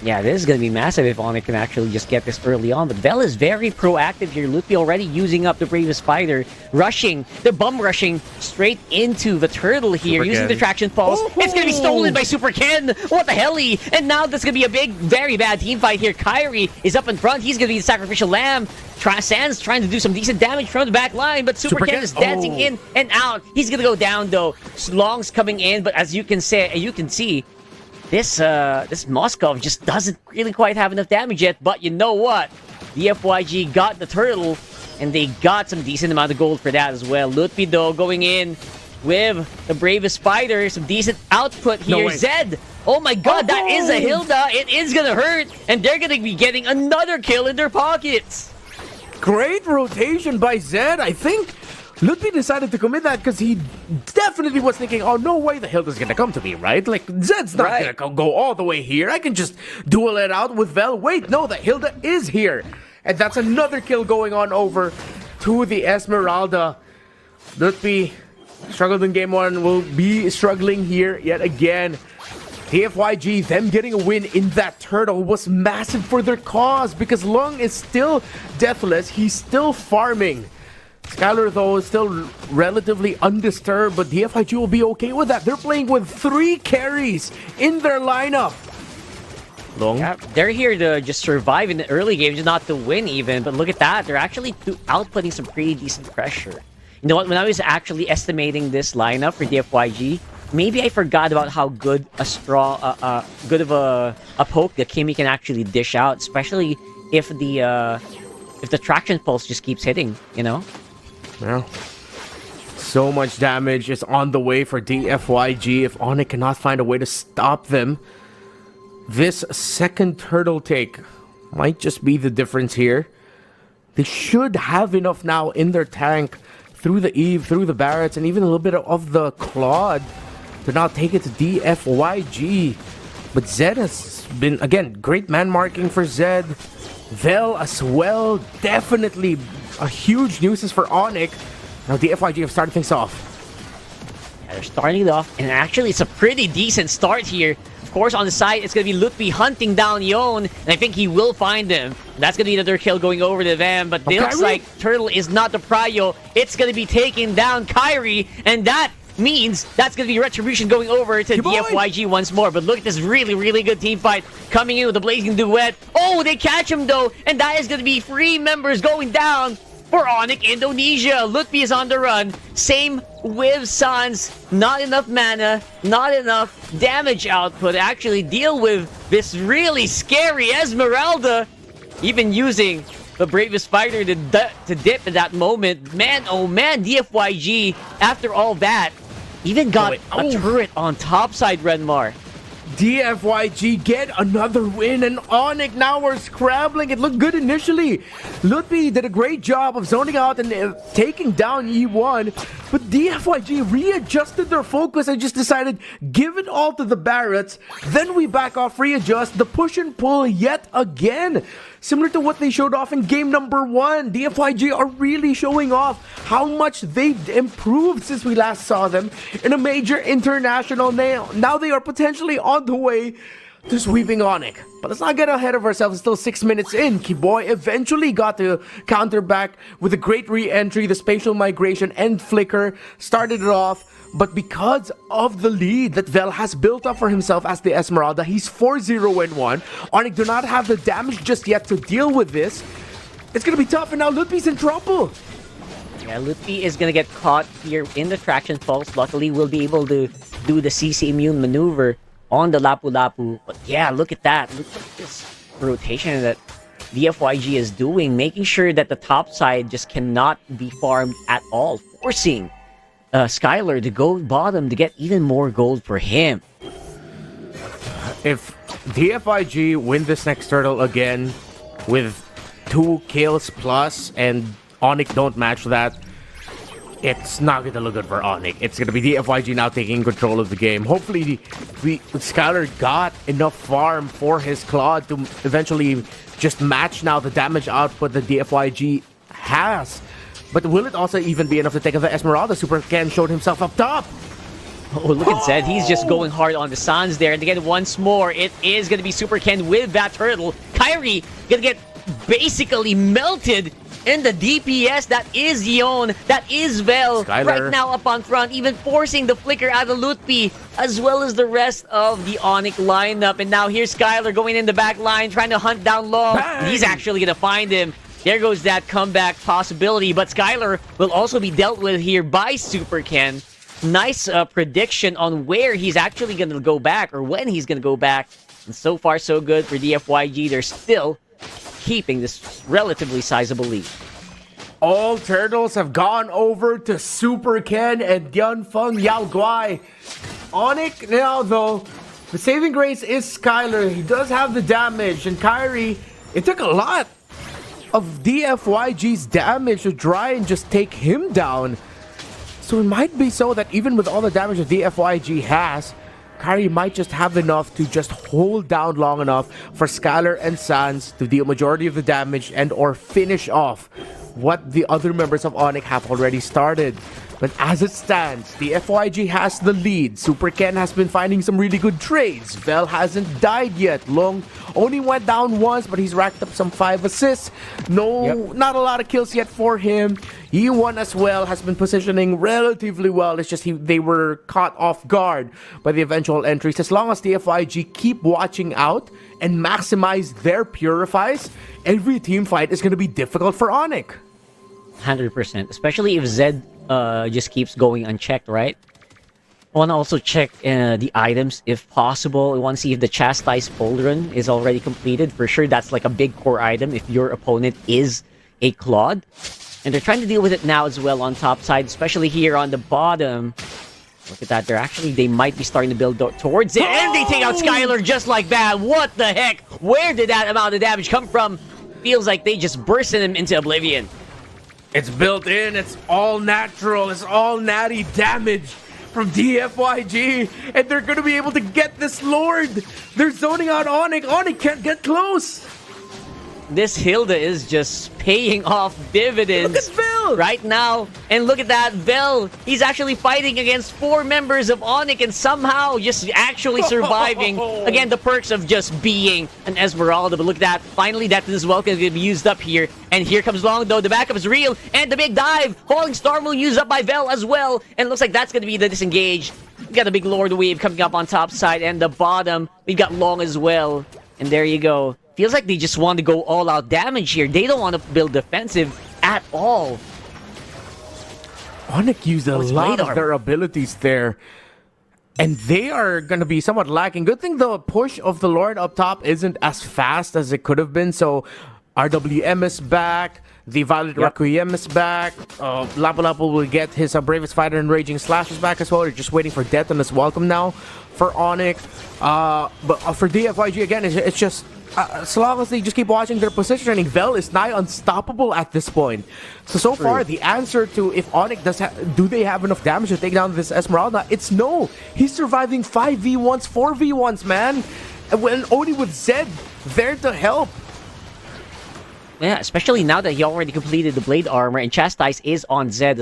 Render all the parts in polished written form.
Yeah, this is going to be massive if ONIC can actually just get this early on. But Vel is very proactive here. Lupi already using up the bravest fighter. Rushing, they're bum rushing straight into the turtle here, using the traction pulse. Oh! It's going to be stolen by Super Ken. What the helly? And now that's going to be a big, very bad team fight here. Kyrie is up in front. He's going to be the sacrificial lamb. Sans trying to do some decent damage from the back line, but Super Ken is dancing in and out. He's going to go down though. Long's coming in, but as you can see, this Moskov just doesn't really quite have enough damage yet, but you know what? DFYG got the turtle, and they got some decent amount of gold for that as well. Lutpi, though, going in with the bravest fighter, some decent output here. No, Zed! Oh my god, that is a Hilda! It is gonna hurt, and they're gonna be getting another kill in their pockets! Great rotation by Zed, I think. Lutpi decided to commit that because he definitely was thinking, oh, no way the Hilda's gonna come to me, right? Like, Zed's not gonna go all the way here. I can just duel it out with Vel. Wait, no, the Hilda is here. And that's another kill going on over to the Esmeralda. Lutpi struggled in game 1, will be struggling here yet again. DFYG, them getting a win in that turtle was massive for their cause because Lung is still deathless. He's still farming. Skylar, though, is still relatively undisturbed, but DFYG will be okay with that. They're playing with 3 carries in their lineup. Long. Yeah, they're here to just survive in the early games, not to win even. But look at that. They're actually outputting some pretty decent pressure. You know what? When I was actually estimating this lineup for DFYG, maybe I forgot about how good a good of a poke that Kimmy can actually dish out, especially if the traction pulse just keeps hitting, you know? Well, so much damage is on the way for DFYG if ONIC cannot find a way to stop them. This second turtle take might just be the difference here. They should have enough now in their tank through the Eve, through the Barretts, and even a little bit of the Claude to now take it to DFYG. But Zed has been, again, great man marking for Zed. Vel as well, definitely a huge nuisance for ONIC. Now DFYG have started things off. Yeah, they're starting it off, and actually it's a pretty decent start here. Of course, on the side, it's going to be Lutpi hunting down Yon, and I think he will find him. That's going to be another kill going over to them, but it looks like Turtle is not the prio. It's going to be taking down Kyrie, and that means that's going to be retribution going over to DFYG once more. But look at this really, really good team fight coming in with the blazing duet. Oh, they catch him though, and that is going to be 3 members going down for ONIC Indonesia. Lutpi is on the run. Same with Sans. Not enough mana, not enough damage output to actually deal with this really scary Esmeralda. Even using the bravest fighter to dip at that moment. Man, oh man, DFYG, after all that, even got a turret on topside, Renmar. DFYG get another win, and ONIC now are scrambling. It looked good initially. Lutpi did a great job of zoning out and taking down E1, but DFYG readjusted their focus and just decided, give it all to the Barretts, then we back off, readjust, the push and pull yet again. Similar to what they showed off in game number 1, DFYG are really showing off how much they've improved since we last saw them in a major international nail. Now they are potentially on the way to sweeping ONIC. But let's not get ahead of ourselves. It's still 6 minutes in. Kiboy eventually got the counter back with a great re-entry. The spatial migration and flicker started it off. But because of the lead that Vel has built up for himself as the Esmeralda, he's 4-0-1. ONIC do not have the damage just yet to deal with this. It's going to be tough, and now Lutpi's in trouble. Yeah, Lutpi is going to get caught here in the traction pulse. Luckily, we'll be able to do the CC immune maneuver on the Lapu Lapu. But yeah, look at that. Look at this rotation that DFYG is doing, making sure that the top side just cannot be farmed at all, forcing Skylar to go bottom to get even more gold for him. If DFYG win this next turtle again with 2 kills plus and ONIC don't match that, it's not going to look good for ONIC. It's going to be DFYG now taking control of the game. Hopefully, Skylar got enough farm for his Claude to eventually just match now the damage output that DFYG has. But will it also even be enough to take out the Esmeralda? Super Ken showed himself up top. Oh, look at Zed. He's just going hard on the Suns there. And again, once more, it is going to be Super Ken with that turtle. Kyrie going to get basically melted in the DPS. That is Yon. That is Vel. Skylar. Right now up on front, even forcing the flicker out of Lutpi, as well as the rest of the ONIC lineup. And now here's Skylar going in the back line, trying to hunt down Long. He's actually going to find him. There goes that comeback possibility. But Skylar will also be dealt with here by Super Ken. Nice prediction on where he's actually going to go back, or when he's going to go back. And so far, so good for DFYG. They're still keeping this relatively sizable lead. All turtles have gone over to Super Ken and Dianfeng Yao Guai. ONIC now, though, the saving grace is Skylar. He does have the damage, and Kyrie, it took a lot of DFYG's damage to try and just take him down. So it might be so that even with all the damage that DFYG has, Kyrie might just have enough to just hold down long enough for Skylar and Sans to deal majority of the damage and or finish off what the other members of ONIC have already started. But as it stands, the FYG has the lead. Super Ken has been finding some really good trades. Vel hasn't died yet. Long only went down once, but he's racked up some 5 assists. Not a lot of kills yet for him. E1 as well has been positioning relatively well. It's just they were caught off guard by the eventual entries. As long as the FYG keep watching out and maximize their purifies, every team fight is going to be difficult for ONIC. 100%, especially if Zed just keeps going unchecked, right? I want to also check the items if possible. I want to see if the Chastise Pauldron is already completed. For sure, that's like a big core item if your opponent is a Claude. And they're trying to deal with it now as well on top side, especially here on the bottom. Look at that. They might be starting to build towards it. And they take out Skylar just like that. What the heck? Where did that amount of damage come from? Feels like they just bursted him into oblivion. It's built in. It's all natural. It's all natty damage from DFYG. And they're going to be able to get this Lord. They're zoning out ONIC. ONIC can't get close. This Hilda is just paying off dividends. Look at Vel right now. And look at that, Vel. He's actually fighting against 4 members of ONIC and somehow just actually surviving. Again, the perks of just being an Esmeralda. But look at that. Finally, that is well going to be used up here. And here comes Long, though. The backup is real. And the big dive. Falling Star will use up by Vel as well. And looks like that's going to be the disengage. We got the big Lord wave coming up on top side. And the bottom, we got Long as well. And there you go. Feels like they just want to go all-out damage here. They don't want to build defensive at all. ONIC used a lot of their abilities there. And they are going to be somewhat lacking. Good thing the push of the Lord up top isn't as fast as it could have been. So RWM is back. The Violet Requiem is back. Lapu-Lapu will get his Bravest Fighter and Raging Slashes back as well. They're just waiting for Death on his welcome now for ONIC. But for DFYG, again, it's just... as long as they just keep watching their positioning, Vel is nigh unstoppable at this point. So far, the answer to if ONIC do they have enough damage to take down this Esmeralda, it's no. He's surviving 5v1s, 4v1s, man. And when only with Zed there to help. Yeah, especially now that he already completed the Blade Armor and Chastise is on Zed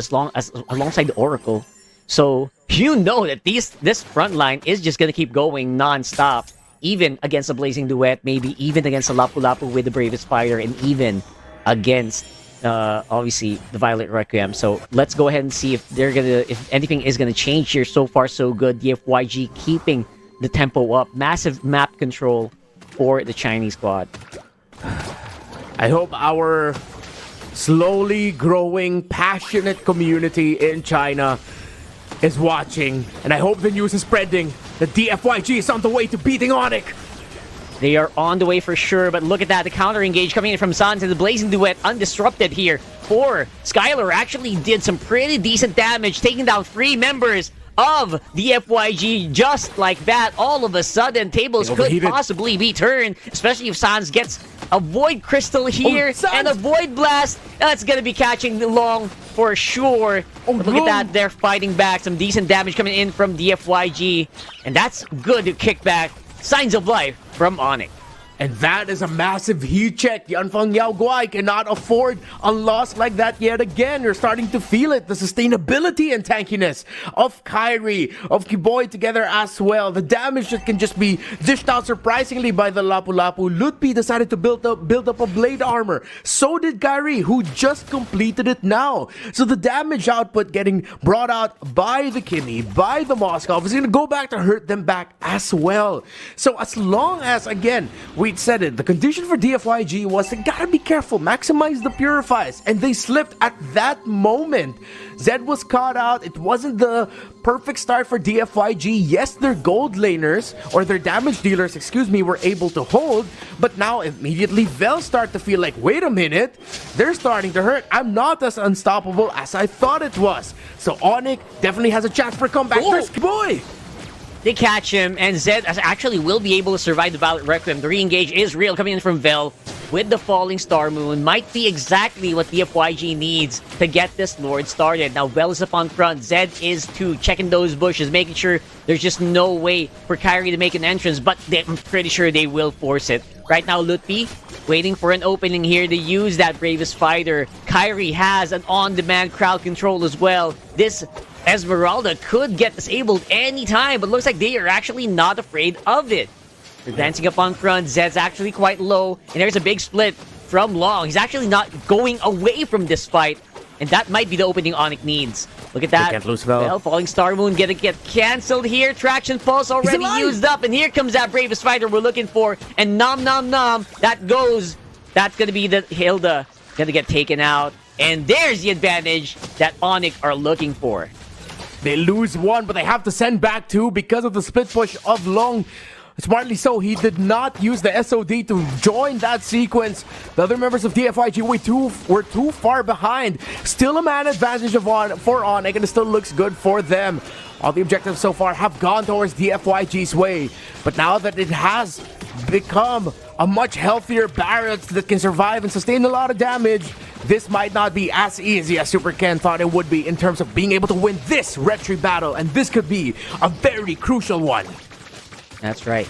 alongside the Oracle. So you know that this front line is just going to keep going non-stop. Even against the Blazing Duet, maybe even against the Lapu-Lapu with the Bravest Fire, and even against, obviously, the Violet Requiem. So let's go ahead and see if if anything is gonna change here. So far, so good. DFYG keeping the tempo up. Massive map control for the Chinese squad. I hope our slowly growing, passionate community in China is watching, and I hope the news is spreading. The DFYG is on the way to beating ONIC. They are on the way for sure, but look at that. The counter engage coming in from Sans and the Blazing Duet undisrupted here. For Skylar actually did some pretty decent damage, taking down 3 members of the FYG just like that. All of a sudden, tables could possibly be turned, especially if Sans gets a Void Crystal here and a Void Blast. That's going to be catching Long for sure. But look at that. They're fighting back. Some decent damage coming in from DFYG. And that's good to kick back. Signs of life from ONIC. And that is a massive heat check. Yanfeng Yao Guai cannot afford a loss like that yet again. You're starting to feel it. The sustainability and tankiness of Kyrie, of Kiboy together as well. The damage that can just be dished out surprisingly by the Lapu Lapu. Lutpi decided to build up a blade armor. So did Kyrie, who just completed it now. So the damage output getting brought out by the Kimi, by the Moskov, is going to go back to hurt them back as well. So as long as, again, we'd said it, the condition for DFYG was they gotta be careful, maximize the purifies, and they slipped at that moment. Zed was caught out. It wasn't the perfect start for DFYG. Yes, their gold laners, or their damage dealers, excuse me, were able to hold, but now immediately Vel start to feel like, wait a minute, they're starting to hurt. I'm not as unstoppable as I thought it was. So ONIC definitely has a chance for a comeback. There's Boy! They catch him, and Zed actually will be able to survive the Violet Requiem. The re-engage is real, coming in from Vel with the Falling Star Moon. Might be exactly what DFYG needs to get this Lord started. Now, Vel is up on front. Zed is too, checking those bushes, making sure there's just no way for Kyrie to make an entrance, but I'm pretty sure they will force it. Right now, Lutpi waiting for an opening here to use that Bravest Fighter. Kyrie has an on-demand crowd control as well. This Esmeralda could get disabled anytime, but looks like they are actually not afraid of it. They're dancing up on front. Zed's actually quite low, and there's a big split from Long. He's actually not going away from this fight, and that might be the opening ONIC needs. Look at that. They can't lose Vel. Falling Star Moon gonna get cancelled here. Traction Pulse already used up, and here comes that Bravest Fighter we're looking for, and nom nom nom, that goes. That's gonna be the Hilda gonna get taken out, and there's the advantage that ONIC are looking for. They lose one, but they have to send back two because of the split push of Long. Smartly so, he did not use the SOD to join that sequence. The other members of DFYG were too far behind. Still a man advantage for ONIC, and it still looks good for them. All the objectives so far have gone towards DFYG's way. But now that it has become a much healthier Barracks that can survive and sustain a lot of damage, this might not be as easy as Super Ken thought it would be in terms of being able to win this retry battle, and this could be a very crucial one. That's right.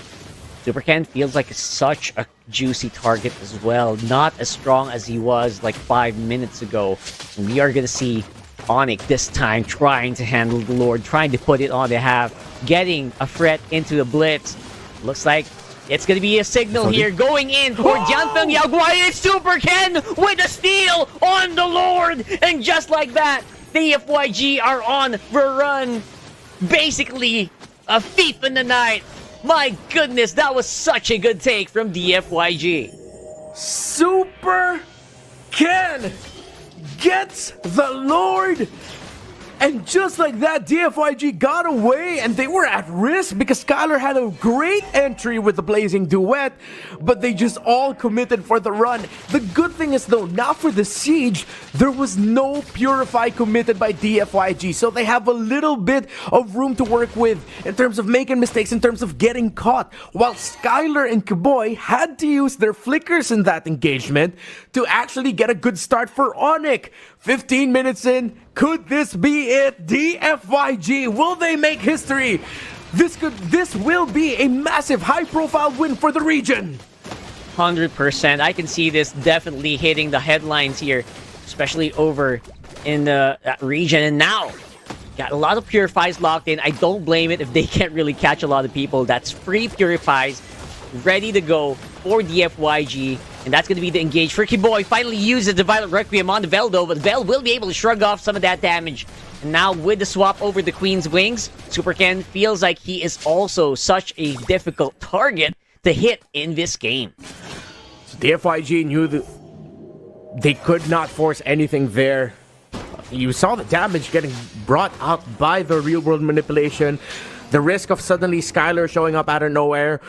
Super Ken feels like such a juicy target as well. Not as strong as he was like 5 minutes ago. And we are going to see ONIC this time trying to handle the Lord, trying to put it on the half, getting a threat into the blitz. Looks like it's going to be a signal here going in for Jianfeng Yaoguai. It's Super Ken with a steal on the Lord. And just like that, the DFYG are on the run. Basically, a thief in the night. My goodness, that was such a good take from DFYG. Super Ken gets the Lord. And just like that, DFYG got away, and they were at risk because Skylar had a great entry with the Blazing Duet, but they just all committed for the run. The good thing is, though, now for the Siege, there was no Purify committed by DFYG, so they have a little bit of room to work with in terms of making mistakes, in terms of getting caught, while Skylar and Kiboy had to use their flickers in that engagement to actually get a good start for ONIC. 15 minutes in, could this be it? DFYG, will they make history? This will be a massive high-profile win for the region. 100%. I can see this definitely hitting the headlines here, especially over in the region. And now, got a lot of Purifies locked in. I don't blame it if they can't really catch a lot of people. That's free Purifies ready to go for DFYG. And that's going to be the engage for Kiboy. Finally uses the Violet Requiem on the Vel, though, but Vel will be able to shrug off some of that damage. And now with the swap over the Queen's Wings, Super Ken feels like he is also such a difficult target to hit in this game. So DFYG knew that they could not force anything there. You saw the damage getting brought out by the real-world manipulation. The risk of suddenly Skylar showing up out of nowhere.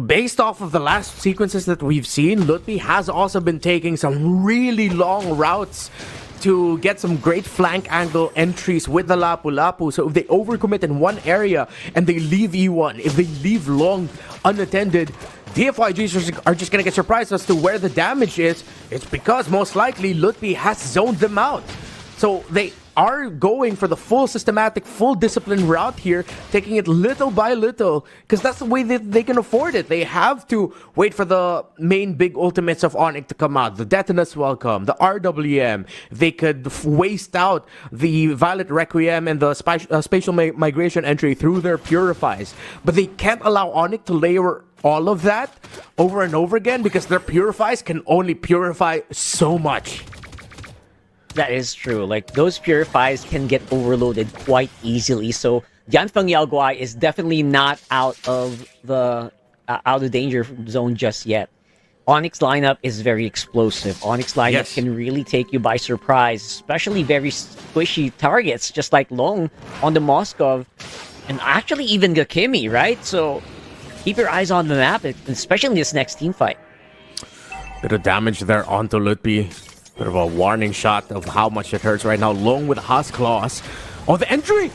Based off of the last sequences that we've seen, Lutpi has also been taking some really long routes to get some great flank angle entries with the Lapu Lapu. So if they overcommit in one area and they leave E1, if they leave Long unattended, DFYGs are just going to get surprised as to where the damage is. It's because most likely Lutpi has zoned them out. So are going for the full systematic, full discipline route here, taking it little by little, because that's the way that they can afford it. They have to wait for the main big ultimates of ONIC to come out. The Detonus Welcome, the RWM. They could waste out the Violet Requiem and the Spatial Migration entry through their Purifies. But they can't allow ONIC to layer all of that over and over again, because their Purifies can only purify so much. That is true. Like, those Purifies can get overloaded quite easily. So, Yanfeng Yaoguai is definitely not out of the danger zone just yet. ONIC's lineup is very explosive. ONIC's lineup can really take you by surprise, especially very squishy targets, just like Long on the Moskov, and actually even Gakimi, right? So, keep your eyes on the map, especially in this next team fight. Bit of damage there onto Lutpi. Bit of a warning shot of how much it hurts right now. Long with Husk Claws. Oh, the entry!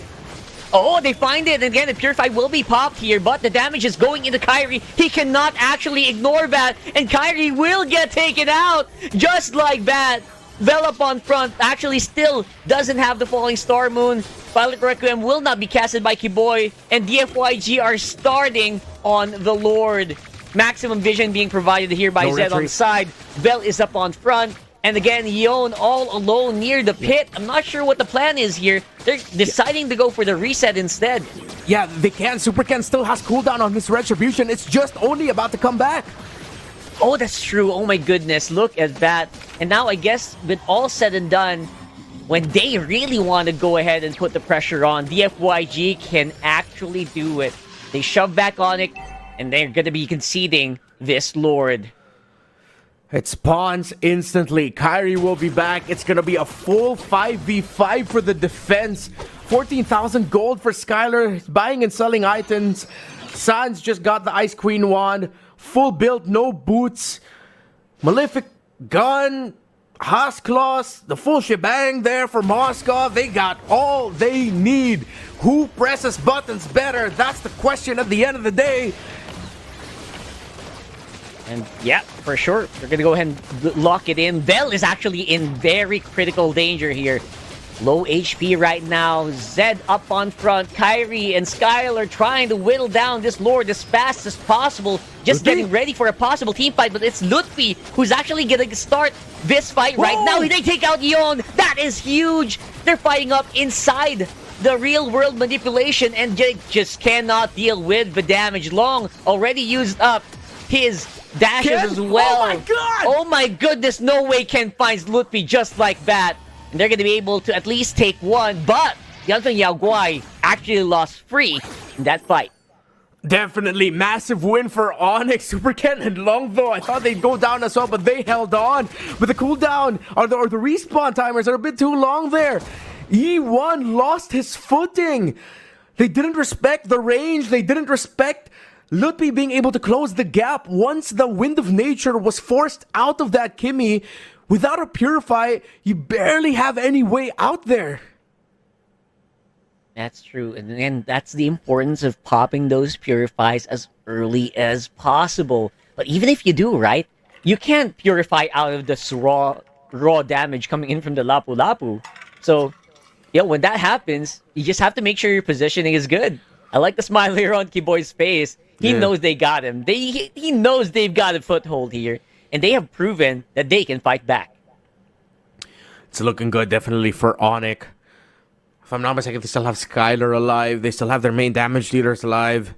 Oh, they find it. Again, the Purify will be popped here, but the damage is going into Kyrie. He cannot actually ignore that, and Kyrie will get taken out just like that. Vel up on front actually still doesn't have the Falling Star Moon. Violet Requiem will not be casted by Kiboy, and DFYG are starting on the Lord. Maximum vision being provided here by Zed on the side. Vel is up on front. And again, Yon all alone near the pit. I'm not sure what the plan is here. They're deciding to go for the reset instead. Yeah, they can. Super Ken still has cooldown on his Retribution. It's just only about to come back. Oh, that's true. Oh my goodness. Look at that. And now I guess with all said and done, when they really want to go ahead and put the pressure on, DFYG can actually do it. They shove back ONIC, and they're going to be conceding this Lord. It spawns instantly. Kyrie will be back. It's going to be a full 5v5 for the defense. 14,000 gold for Skylar. Buying and selling items. Sans just got the Ice Queen wand. Full build, no boots. Malefic gun. Husk Claws. The full shebang there for Moscow. They got all they need. Who presses buttons better? That's the question at the end of the day. And yeah, for sure, they're going to go ahead and lock it in. Vel is actually in very critical danger here. Low HP right now. Zed up on front. Kyrie and Skylar trying to whittle down this Lord as fast as possible. Just getting ready for a possible team fight. But it's Lutfi who's actually going to start this fight right now. They take out Yon. That is huge. They're fighting up inside the real-world manipulation. And Jake just cannot deal with the damage. Long already used up his dashes as well. Oh my god! Oh my goodness, no way Ken finds Lutfi just like that. And they're going to be able to at least take one, but Yanfeng Yaoguai actually lost free in that fight. Definitely massive win for ONIC. Super Ken and Long, though. I thought they'd go down as well, but they held on. But the cooldown or the respawn timers are a bit too long there. E1 lost his footing. They didn't respect the range. They didn't respect Lutpi being able to close the gap once the Wind of Nature was forced out of that Kimi. Without a Purify, you barely have any way out there. That's true. And then that's the importance of popping those Purifies as early as possible. But even if you do, right, you can't Purify out of this raw damage coming in from the Lapu Lapu. So, yeah, when that happens, you just have to make sure your positioning is good. I like the smile here on Kiboy's face. He knows they got him. He knows they've got a foothold here. And they have proven that they can fight back. It's looking good, definitely, for ONIC. If I'm not mistaken, they still have Skylar alive. They still have their main damage dealers alive.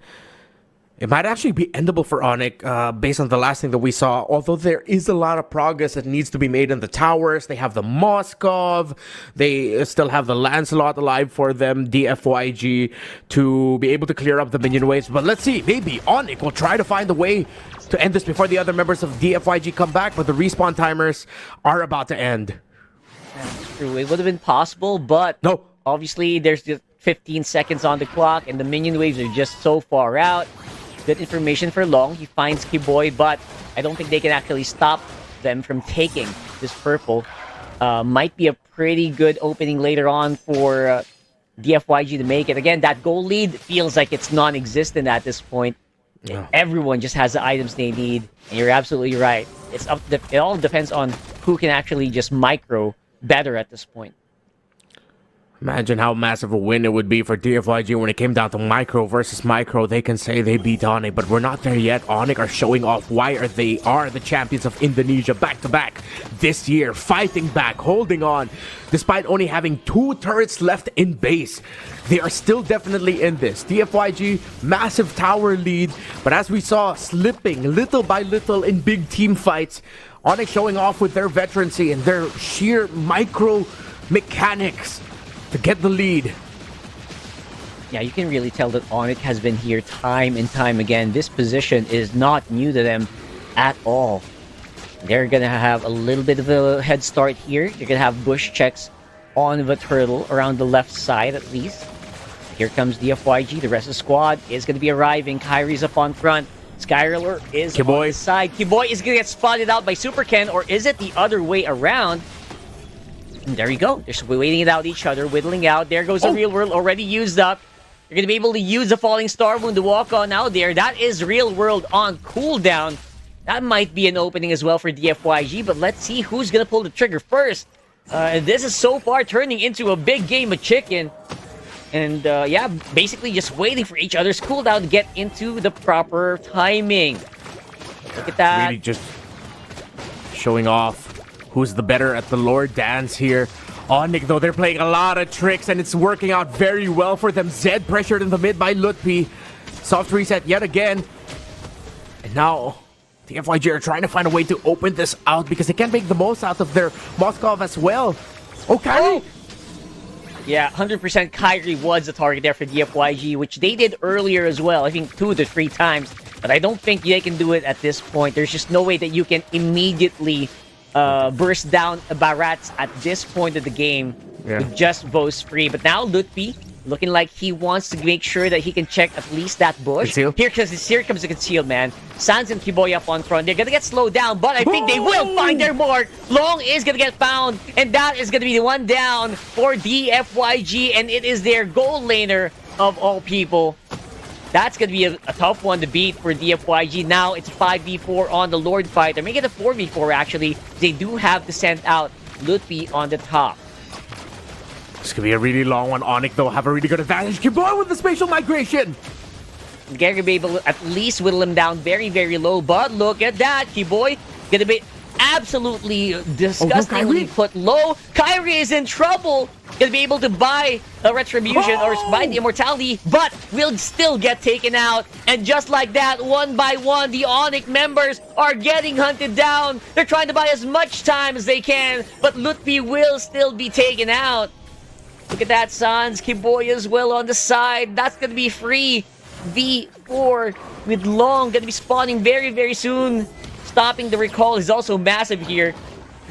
It might actually be endable for ONIC based on the last thing that we saw. Although there is a lot of progress that needs to be made in the towers. They have the Moskov. They still have the Lancelot alive for them. DFYG to be able to clear up the minion waves. But let's see. Maybe ONIC will try to find a way to end this before the other members of DFYG come back. But the respawn timers are about to end. That's true. It would have been possible, but no. Obviously, there's just 15 seconds on the clock, and the minion waves are just so far out. Good information for Long. He finds Kiboy, but I don't think they can actually stop them from taking this purple. Might be a pretty good opening later on for DFYG to make it. Again, that goal lead feels like it's non-existent at this point. Yeah. Everyone just has the items they need, and you're absolutely right. It all depends on who can actually just micro better at this point. Imagine how massive a win it would be for DFYG when it came down to Micro versus Micro. They can say they beat ONIC, but we're not there yet. ONIC are showing off why they are the champions of Indonesia back-to-back this year, fighting back, holding on. Despite only having 2 turrets left in base, they are still definitely in this. DFYG, massive tower lead, but as we saw, slipping little by little in big team fights. ONIC showing off with their veterancy and their sheer micro mechanics to get the lead. Yeah, you can really tell that ONIC has been here time and time again. This position is not new to them at all. They're gonna have a little bit of a head start here. They're gonna have bush checks on the turtle around the left side at least. Here comes DFYG. The rest of the squad is gonna be arriving. Kyrie's up on front. Skyroller is on the side. Kiboy is gonna get spotted out by Super Ken, or is it the other way around? And there you go. They're just waiting it out each other, whittling out. There goes the real world already used up. You're going to be able to use the Falling Star Moon to walk on out there. That is real world on cooldown. That might be an opening as well for DFYG, but let's see who's going to pull the trigger first. This is so far turning into a big game of chicken. And yeah, basically just waiting for each other's cooldown to get into the proper timing. Look at that. Really just showing off who's the better at the lore dance here. ONIC, though, they're playing a lot of tricks, and it's working out very well for them. Zed pressured in the mid by Lutpi. Soft reset yet again. And now, the FYG are trying to find a way to open this out because they can't make the most out of their Moskov as well. Oh, Kyrie! Yeah, 100% Kyrie was the target there for DFYG, which they did earlier as well. I think 2 to 3 times. But I don't think they can do it at this point. There's just no way that you can immediately burst down Barats at this point of the game with just Vos free. But now Lutpi looking like he wants to make sure that he can check at least that bush. Here comes the conceal, man. Sans and Kiboy up on front. They're gonna get slowed down, but I think they will find their mark. Long is gonna get found, and that is gonna be the one down for DFYG, and it is their goal laner of all people. That's going to be a tough one to beat for DFYG. Now it's 5v4 on the Lord fight. They're making it a 4v4 actually. They do have to send out Lutpi on the top. This could be a really long one. ONIC, though, have a really good advantage. Kiboy with the spatial migration. Gary be able to at least whittle him down very, very low. But look at that. Kiboy going to be absolutely disgustingly put low. Kyrie is in trouble. Gonna be able to buy a retribution or buy the immortality, but will still get taken out. And just like that, one by one, the ONIC members are getting hunted down. They're trying to buy as much time as they can, but Lutpi will still be taken out. Look at that, Sans. Kiboy as well on the side. That's gonna be free. V4 with Long gonna be spawning very, very soon. Stopping the recall is also massive here.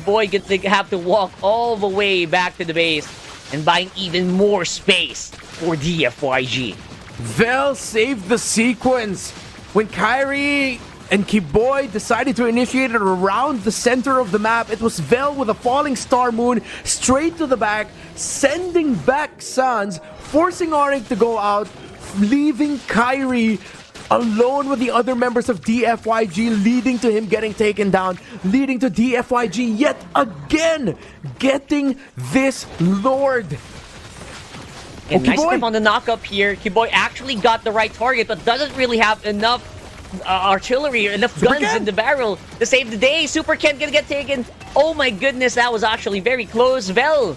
Boy gets to have to walk all the way back to the base and buying even more space for DFYG. Vel saved the sequence when Kyrie and Kiboy decided to initiate it around the center of the map. It was Vel with a Falling Star Moon straight to the back, sending back Sans, forcing ONIC to go out, leaving Kyrie alone with the other members of DFYG, leading to him getting taken down, leading to DFYG yet again getting this Lord. And nice step on the knock-up here. Kiboy actually got the right target, but doesn't really have enough artillery or enough guns in the barrel to save the day. Super Ken gonna get taken. Oh my goodness, that was actually very close. Vel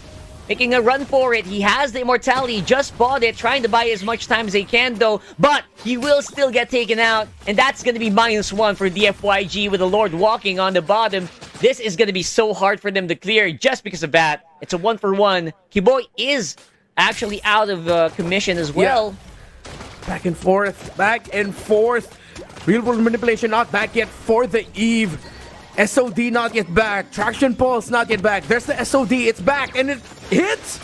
making a run for it. He has the immortality, just bought it, trying to buy as much time as he can though, but he will still get taken out, and that's going to be -1 for DFYG with the Lord walking on the bottom. This is going to be so hard for them to clear just because of that. It's a 1-for-1. Kiboy is actually out of commission as well. Yeah. Back and forth, back and forth. Real world manipulation not back yet for the Eve. SOD not yet back. Traction pulse not yet back. There's the SOD. It's back and it hits.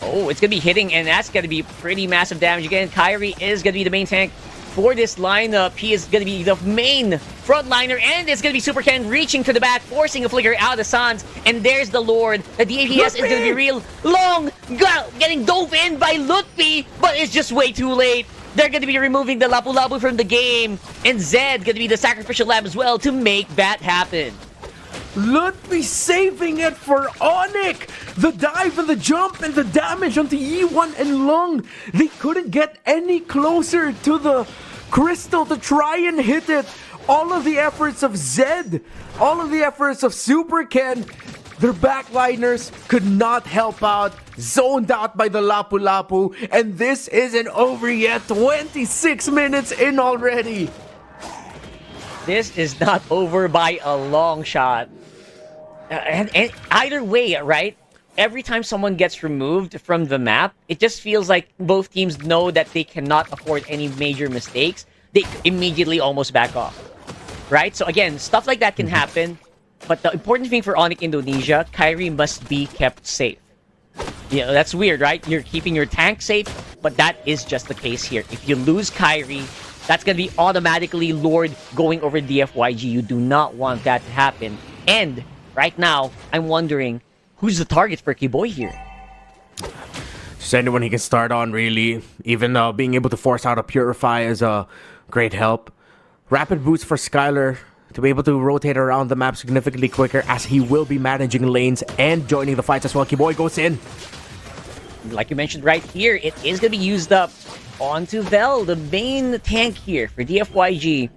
Oh, it's going to be hitting, and that's going to be pretty massive damage. Again, Kyrie is going to be the main tank for this lineup. He is going to be the main frontliner, and it's going to be Super Ken reaching to the back, forcing a flicker out of Sans. And there's the Lord. The DPS is going to be real long. Getting dove in by Lutpi, but it's just way too late. They're going to be removing the Lapu Lapu from the game. And Zed going to be the sacrificial lamb as well to make that happen. Lutfi saving it for ONIC. The dive and the jump and the damage onto E1 and Lung. They couldn't get any closer to the crystal to try and hit it. All of the efforts of Zed, all of the efforts of Super Ken, their backliners could not help out. Zoned out by the Lapu Lapu. And this isn't over yet. 26 minutes in already. This is not over by a long shot. And either way, right? Every time someone gets removed from the map, it just feels like both teams know that they cannot afford any major mistakes. They immediately almost back off. Right? So again, stuff like that can happen. But the important thing for ONIC Indonesia, Kyrie must be kept safe. You know, that's weird, right? You're keeping your tank safe, but that is just the case here. If you lose Kyrie, that's going to be automatically Lord going over DFYG. You do not want that to happen. And right now, I'm wondering, who's the target for Kiboy here? Just anyone he can start on, really. Even being able to force out a Purify is a great help. Rapid boost for Skylar to be able to rotate around the map significantly quicker, as he will be managing lanes and joining the fights as well. Kiboy goes in. Like you mentioned right here, it is going to be used up onto Vel, the main tank here for DFYG.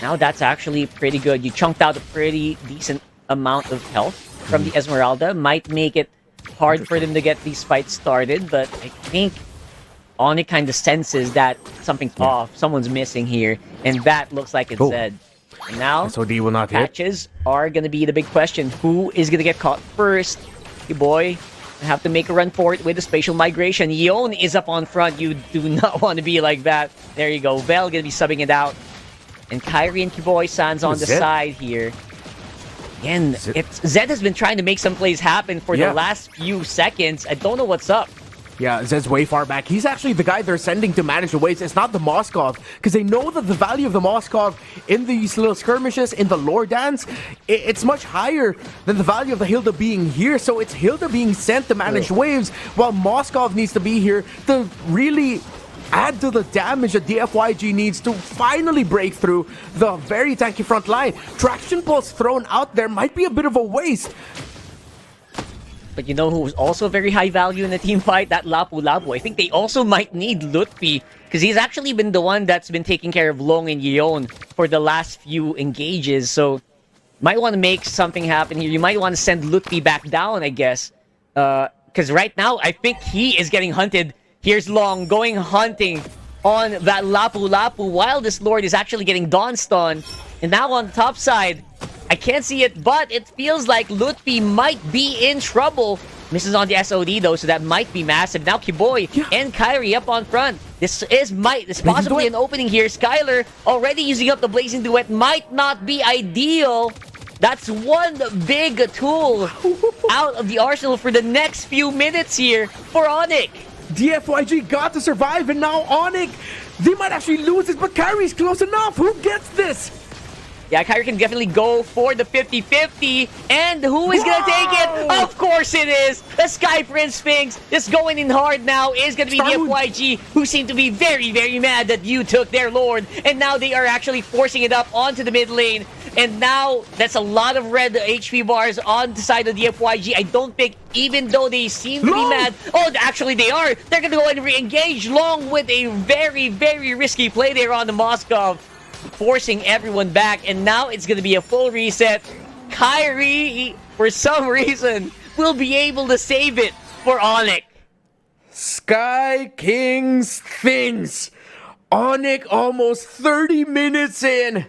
Now that's actually pretty good. You chunked out a pretty decent amount of health from the Esmeralda. Might make it hard for them to get these fights started, but I think ONIC kind of senses that something's off. Someone's missing here, and that looks like it's Zed. And now, SOD will not hit. patches are going to be the big question. Who is going to get caught first? Your boy have to make a run for it with the spatial migration. Yon is up on front. You do not want to be like that. There you go. Vel going to be subbing it out. And Kyrie and Kiboy Sans on the side here. Again, Zed has been trying to make some plays happen for the last few seconds. I don't know what's up. Yeah, Zed's way far back. He's actually the guy they're sending to manage the waves. It's not the Moskov, because they know that the value of the Moskov in these little skirmishes, in the lore dance, it's much higher than the value of the Hilda being here. So it's Hilda being sent to manage waves, while Moskov needs to be here to really add to the damage that DFYG needs to finally break through the very tanky front line. Traction pulse thrown out there might be a bit of a waste. But you know who's also very high value in the team fight? That Lapu Lapu. I think they also might need Lutfi, because he's actually been the one that's been taking care of Long and Yeon for the last few engages. So, might want to make something happen here. You might want to send Lutfi back down, I guess. Because right now, I think he is getting hunted. Here's Long going hunting on that Lapu Lapu, while this Lord is actually getting Dawn Stun. And now on the top side, I can't see it, but it feels like Lutfi might be in trouble. Misses on the SOD though, so that might be massive. Now Kiboy and Kyrie up on front. This is possibly an opening here. Skylar already using up the Blazing Duet. Might not be ideal. That's one big tool out of the arsenal for the next few minutes here for ONIC. DFYG got to survive, and now ONIC, they might actually lose this, but Kyrie's close enough. Who gets this? Yeah, Kyrie can definitely go for the 50-50. And who is going to take it? Of course it is! The Sky Prince Sphinx just going in hard now is going to be DFYG, who seem to be very, very mad that you took their Lord. And now they are actually forcing it up onto the mid lane. And now, that's a lot of red HP bars on the side of DFYG. I don't think, even though they seem to be mad... Oh, actually they are! They're going to go and re-engage Long with a very, very risky play there on the Moskov, forcing everyone back, and now it's going to be a full reset. Kyrie, for some reason, will be able to save it for ONIC. Sky King's things. ONIC almost 30 minutes in.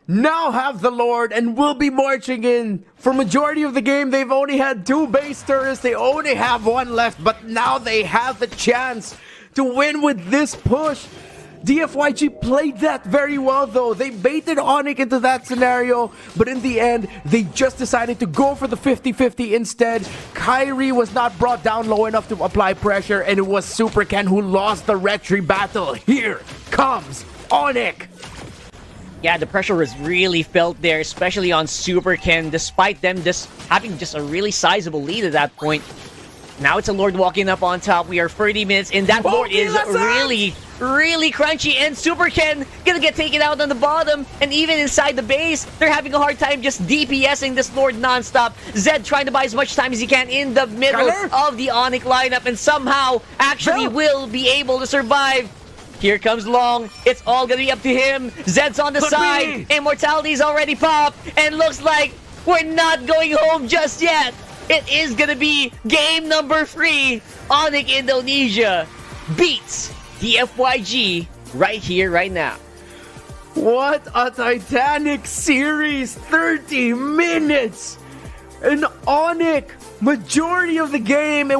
Now have the Lord and will be marching in. For majority of the game, they've only had 2 base turrets. They only have 1 left, but now they have the chance to win with this push. DFYG played that very well though. They baited ONIC into that scenario, but in the end, they just decided to go for the 50-50 instead. Kyrie was not brought down low enough to apply pressure, and it was Super Ken who lost the retry battle. Here comes ONIC. Yeah, the pressure was really felt there, especially on Super Ken, despite them just having just a really sizable lead at that point. Now it's a Lord walking up on top. We are 30 minutes, and that Lord is really really crunchy, and Super Ken gonna get taken out on the bottom, and even inside the base, they're having a hard time just DPSing this Lord non-stop. Zed trying to buy as much time as he can in the middle of the ONIC lineup, and somehow actually will be able to survive. Here comes Long. It's all gonna be up to him. Zed's on the side. Immortality's already popped, and looks like we're not going home just yet. It is gonna be game number 3. ONIC Indonesia beats DFYG right here, right now. What a titanic series! 30 minutes! An ONIC, majority of the game.